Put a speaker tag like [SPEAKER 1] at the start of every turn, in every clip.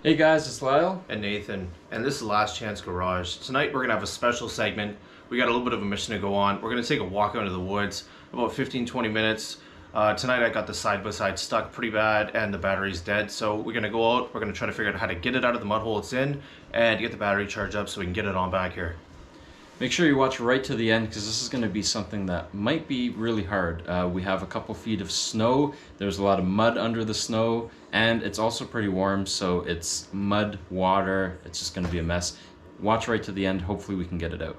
[SPEAKER 1] Hey guys, it's Lyle.
[SPEAKER 2] And Nathan, and this is Last Chance Garage. Tonight we're going to have a special segment. We got a little bit of a mission to go on. We're going to take a walk out into the woods, about 15-20 minutes. Tonight I got the side-by-side stuck pretty bad and the battery's dead. So we're going to go out, we're going to try to figure out how to get it out of the mud hole it's in and get the battery charged up so we can get it on back here.
[SPEAKER 1] Make sure you watch right to the end because this is going to be something that might be really hard. We have a couple feet of snow, there's a lot of mud under the snow, and it's also pretty warm, so it's mud, water, it's just going to be a mess. Watch right to the end, hopefully we can get it out.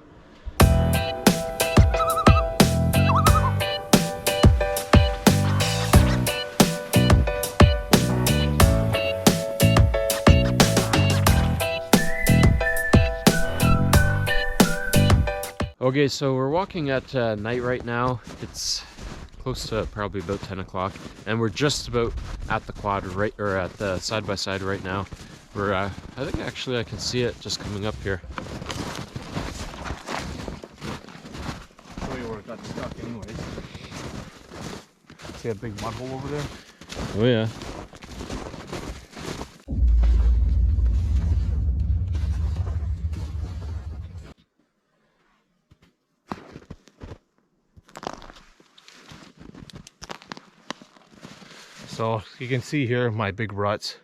[SPEAKER 1] Okay, so we're walking at night right now. It's close to probably about 10 o'clock, and we're just about at the quad right, or at the side-by-side right now. We're, I think actually I can see it just coming up here.
[SPEAKER 2] Show you where it got stuck anyways. See a big mud hole over there?
[SPEAKER 1] Oh yeah.
[SPEAKER 2] So you can see here my big ruts.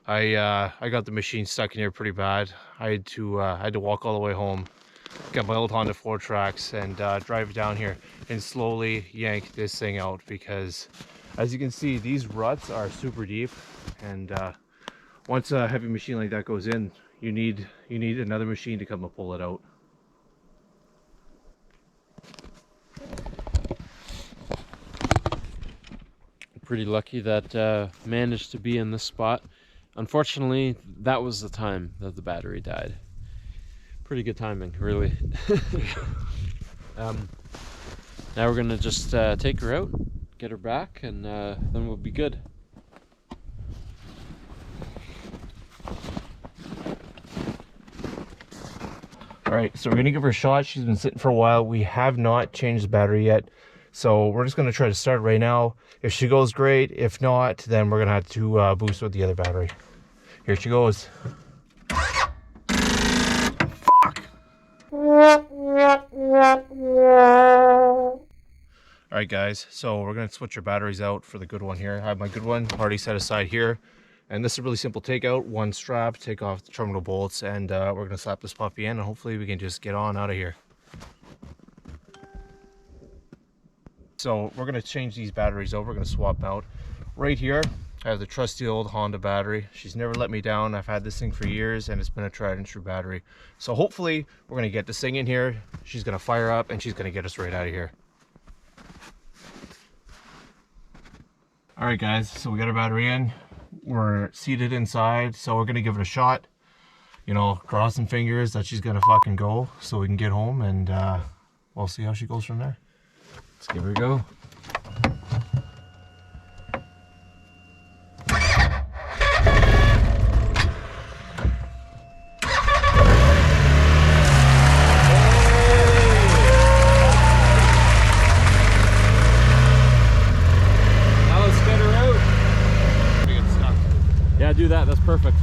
[SPEAKER 2] I got the machine stuck in here pretty bad. I had to walk all the way home, get my old Honda Four Trax and drive down here and slowly yank this thing out because, as you can see, these ruts are super deep, and once a heavy machine like that goes in, you need another machine to come and pull it out.
[SPEAKER 1] Pretty lucky that managed to be in this spot. Unfortunately, that was the time that the battery died. Pretty good timing, really. Now we're gonna just take her out, get her back, and then we'll be good.
[SPEAKER 2] Alright, so we're gonna give her a shot. She's been sitting for a while. We have not changed the battery yet, so we're just gonna try to start right now. If she goes, great. If not, then we're gonna have to boost with the other battery. Here she goes. Fuck! Alright guys, so we're gonna switch our batteries out for the good one here. I have my good one already set aside here. And this is a really simple takeout. One strap, take off the terminal bolts, and we're gonna slap this puppy in, and hopefully we can just get on out of here. So we're gonna change these batteries over. We're gonna swap them out. Right here, I have the trusty old Honda battery. She's never let me down. I've had this thing for years, and it's been a tried and true battery. So hopefully we're gonna get this thing in here. She's gonna fire up, and she's gonna get us right out of here. All right, guys. So we got our battery in. We're seated inside, so we're gonna give it a shot. You know, crossing fingers that she's gonna fucking go so we can get home, and we'll see how she goes from there.
[SPEAKER 1] Let's give her a go. Yeah, do that. That's perfect.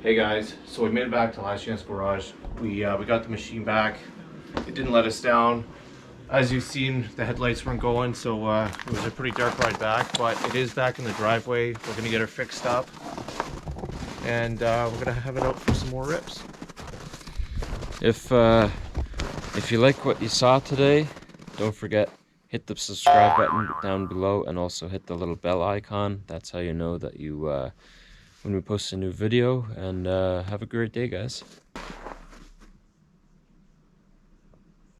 [SPEAKER 2] Hey guys, so we made it back to Last Chance Garage. We got the machine back. It didn't let us down. As you've seen, the headlights weren't going, so it was a pretty dark ride back, but it is back in the driveway. We're gonna get her fixed up, and we're gonna have it out for some more rips.
[SPEAKER 1] If you like what you saw today, don't forget, hit the subscribe button down below, and also hit the little bell icon. That's how you know that you when we post a new video. And have a great day, guys.